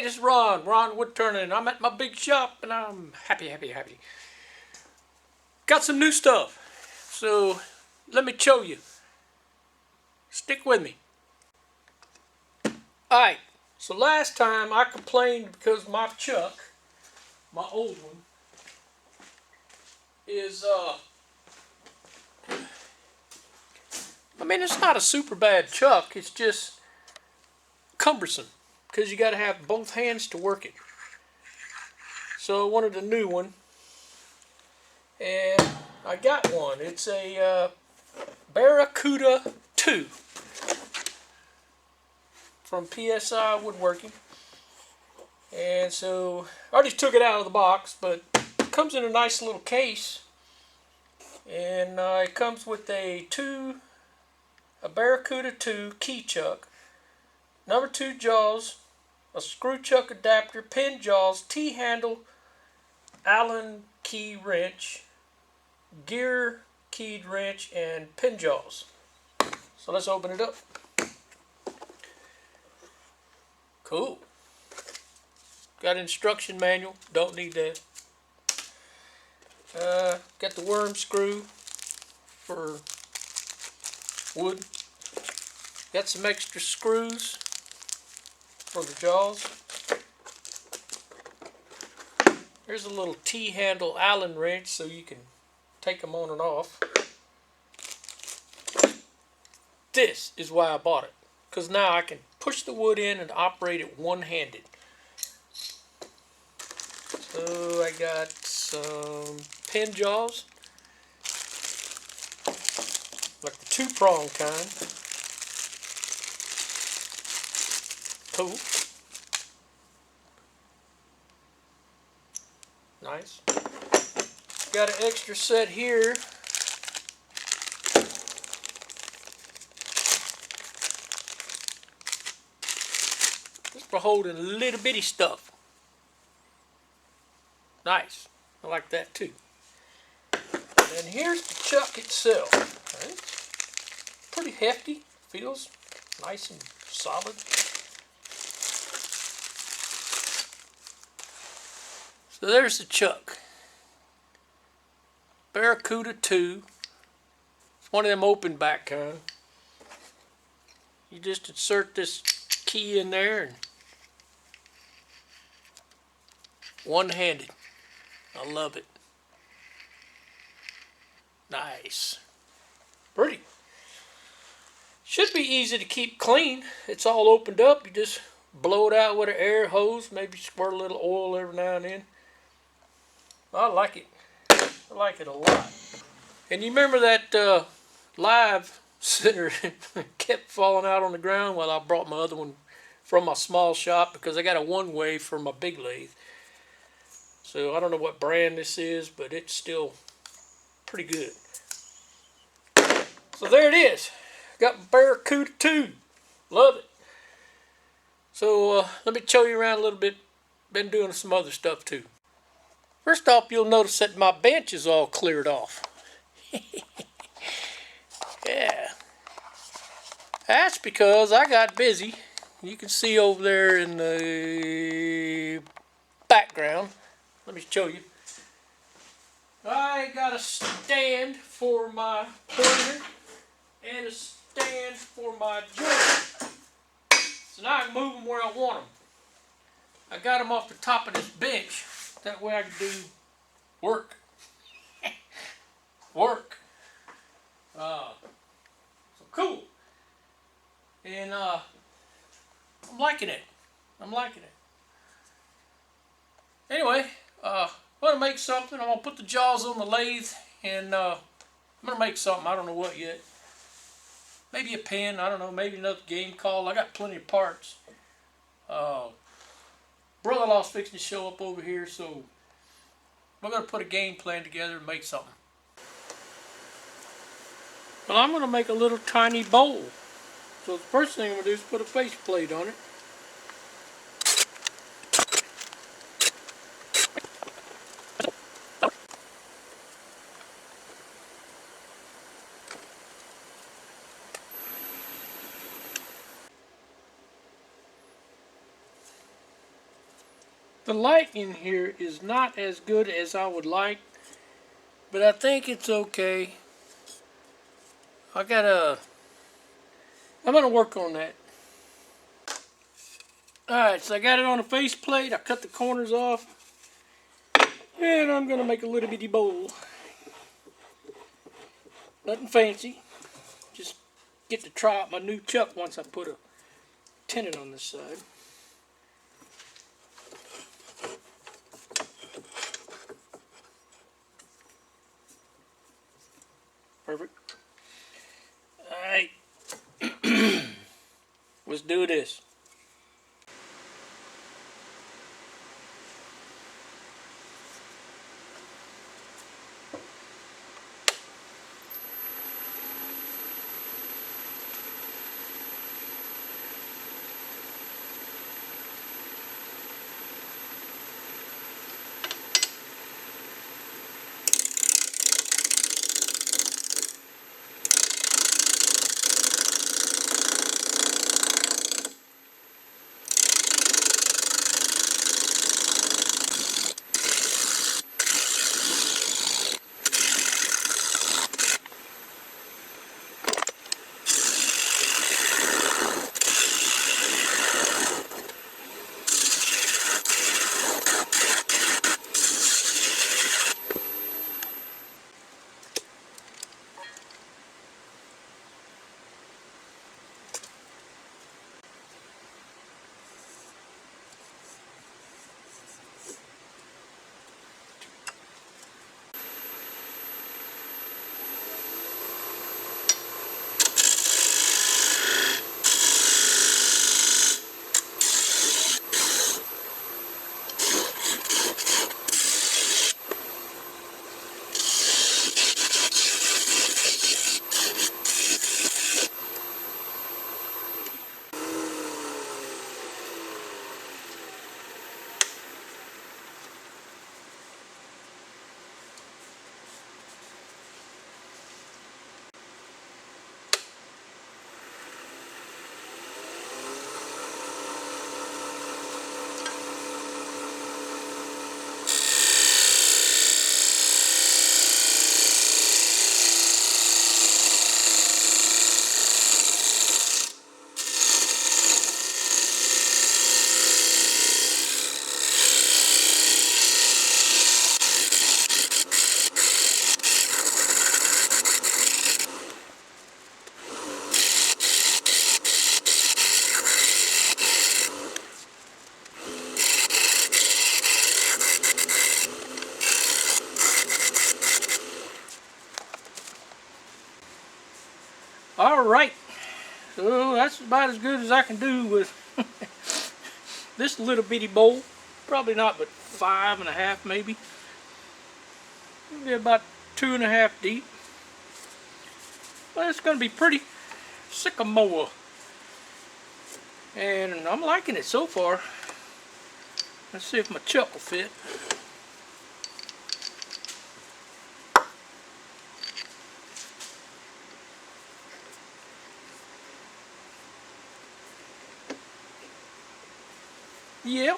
this is Ron Woodturner, and I'm at my big shop, and I'm happy. Got some new stuff, so let me show you. Stick with me. Alright, so last time I complained because my chuck, my old one, is, I mean, it's not a super bad chuck, it's just cumbersome, because you got to have both hands to work it. So I wanted a new one, and I got one. It's a Barracuda 2 from PSI Woodworking. And so I already took it out of the box, but it comes in a nice little case, and it comes with a Barracuda 2 key chuck, number 2 jaws, a screw chuck adapter, pin jaws, T-handle, Allen key wrench, gear keyed wrench, and pin jaws. So let's open it up. Cool. Got an instruction manual, don't need that. Got the worm screw for wood. Got some extra screws for the jaws. Here's a little T-handle Allen wrench so you can take them on and off. This is why I bought it, because now I can push the wood in and operate it one-handed. So I got some pin jaws, like the 2-prong kind. Cool. Nice. Got an extra set here. Just for holding little bitty stuff. Nice. I like that too. And here's the chuck itself. Right? Pretty hefty. Feels nice and solid. So there's the chuck. Barracuda 2. It's one of them open back kind. You just insert this key in there and one-handed. I love it. Nice. Pretty. Should be easy to keep clean. It's all opened up. You just blow it out with an air hose. Maybe squirt a little oil every now and then. I like it. I like it a lot. And you remember that live center kept falling out on the ground? Well, I brought my other one from my small shop because I got a one-way for my big lathe. So I don't know what brand this is, but it's still pretty good. So there it is. Got Barracuda 2. Love it. So let me show you around a little bit. Been doing some other stuff too. First off, you'll notice that my bench is all cleared off. Yeah. That's because I got busy. You can see over there in the background. Let me show you. I got a stand for my pointer and a stand for my joint. So now I can move them where I want them. I got them off the top of this bench. That way I can do work. Work. So cool. And I'm liking it. I'm liking it. Anyway, I'm going to make something. I'm going to put the jaws on the lathe, and I'm going to make something. I don't know what yet. Maybe a pen. I don't know. Maybe another game call. I got plenty of parts. Brother-in-law's fixing to show up over here, so we're going to put a game plan together and make something. Well, I'm going to make a little tiny bowl. So the first thing I'm going to do is put a faceplate on it. The light in here is not as good as I would like, but I think it's okay. I'm gonna work on that. Alright, so I got it on a face plate. I cut the corners off. And I'm gonna make a little bitty bowl. Nothing fancy. Just get to try out my new chuck once I put a tenon on this side. Perfect. Alright. Let's do this. Alright, so that's about as good as I can do with this little bitty bowl. Probably not but 5.5 maybe. Maybe about 2.5 deep. But it's going to be pretty sycamore. And I'm liking it so far. Let's see if my chuck will fit. Yeah.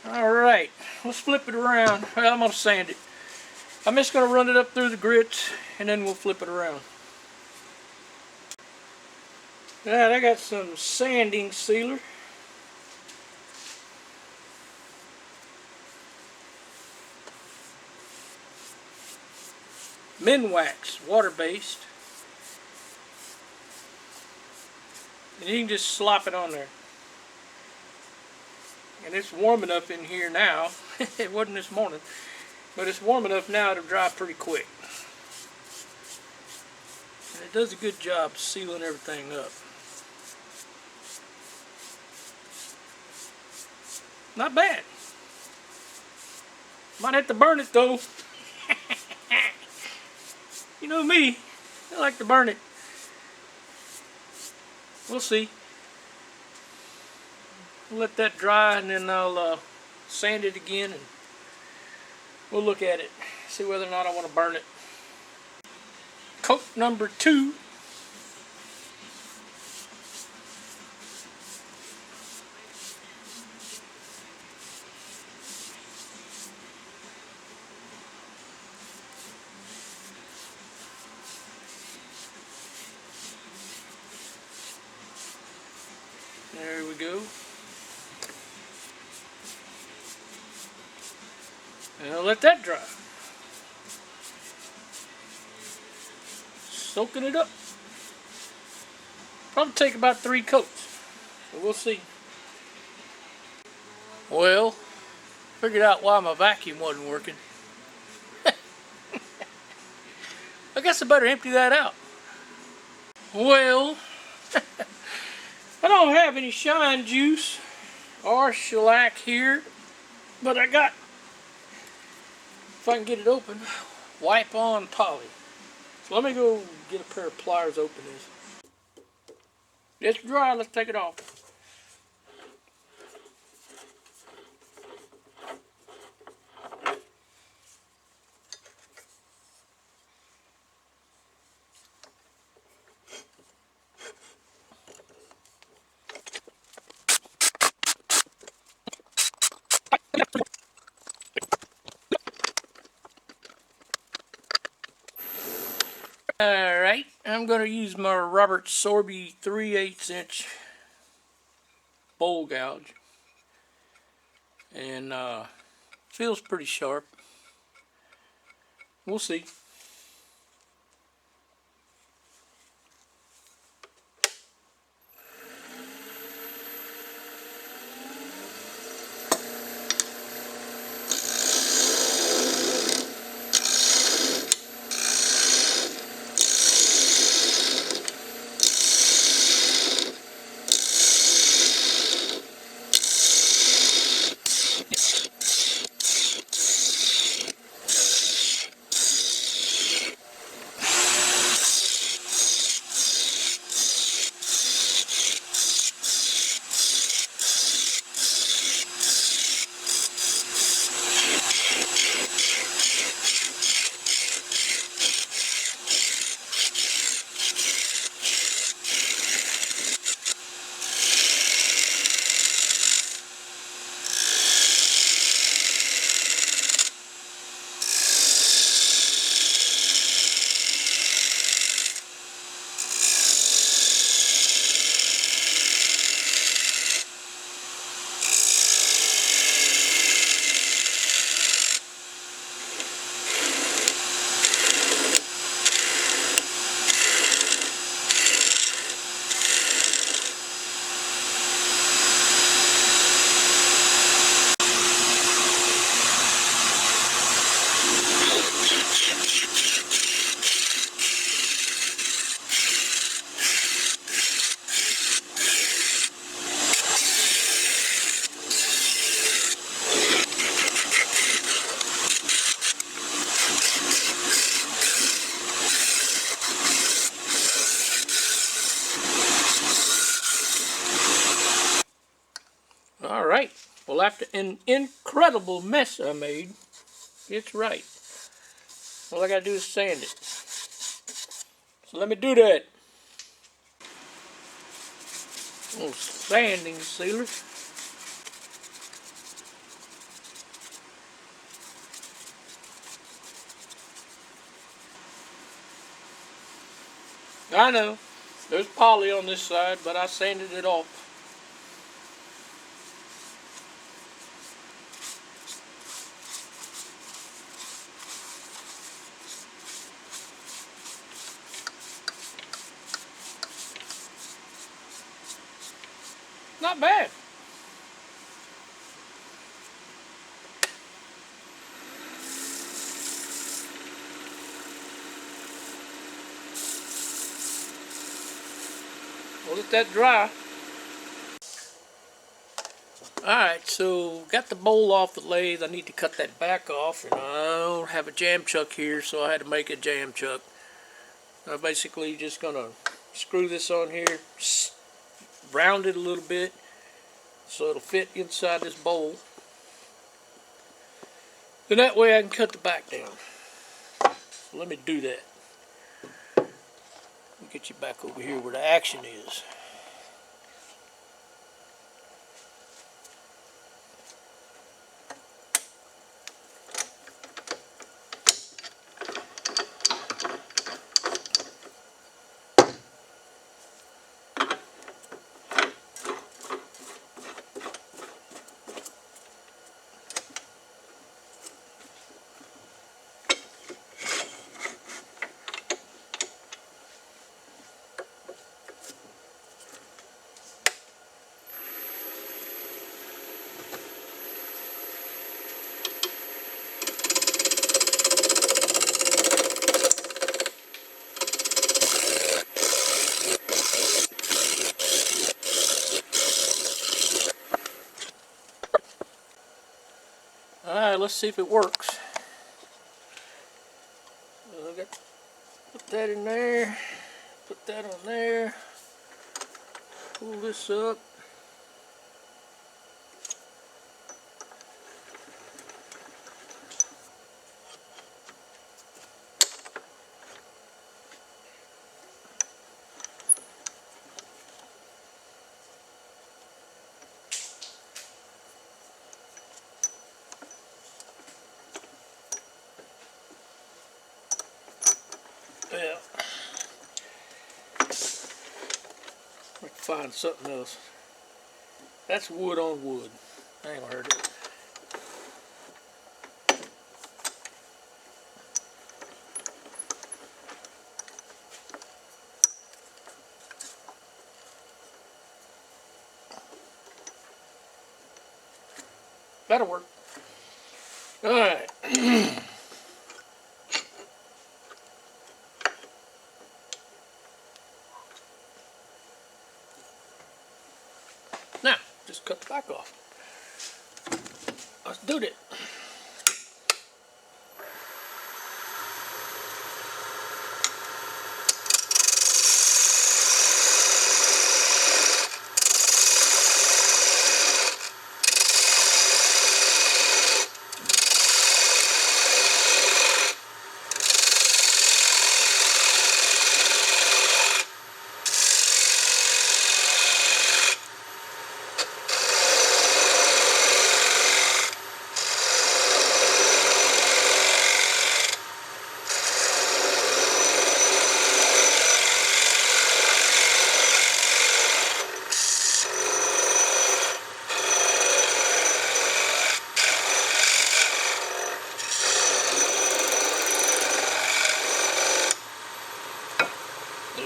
Alright, let's flip it around. Well, I'm going to sand it. I'm just going to run it up through the grits and then we'll flip it around. Alright, I got some sanding sealer. Minwax, water-based. And you can just slop it on there. And it's warm enough in here now. It wasn't this morning. But it's warm enough now to dry pretty quick. And it does a good job sealing everything up. Not bad. Might have to burn it though. You know me, I like to burn it. We'll see. We'll let that dry and then I'll sand it again and we'll look at it. See whether or not I want to burn it. Coat number 2. There we go. Now let that dry. Soaking it up. Probably take about 3 coats. So we'll see. Well, figured out why my vacuum wasn't working. I guess I better empty that out. Well, I don't have any shine juice or shellac here, but I got, if I can get it open, wipe on poly. So let me go get a pair of pliers, open this. It's dry, let's take it off. Alright, I'm going to use my Robert Sorby 3/8 inch bowl gouge. And feels pretty sharp. We'll see. Alright, well after an incredible mess I made, it's right. All I gotta do is sand it. So let me do that. Little sanding sealer. I know, there's poly on this side, but I sanded it off. Not bad. We'll let that dry. Alright, so got the bowl off the lathe. I need to cut that back off, and I don't have a jam chuck here, so I had to make a jam chuck. I'm basically just gonna screw this on here, round it a little bit so it'll fit inside this bowl. Then that way I can cut the back down. So let me do that. Let me get you back over here where the action is. Alright, let's see if it works. Put that in there. Put that on there. Pull this up. Yeah. Let's find something else. That's wood on wood. I ain't gonna hurt it. That'll work. Alright. Now, just cut the back off. Let's do it.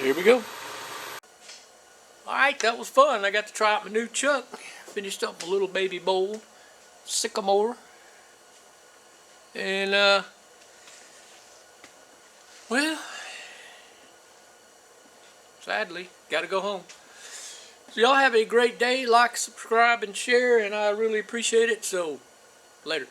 Here we go. Alright, that was fun. I got to try out my new chuck. Finished up a little baby bowl, sycamore. And, well, sadly, got to go home. So y'all have a great day. Like, subscribe, and share, and I really appreciate it. So, later.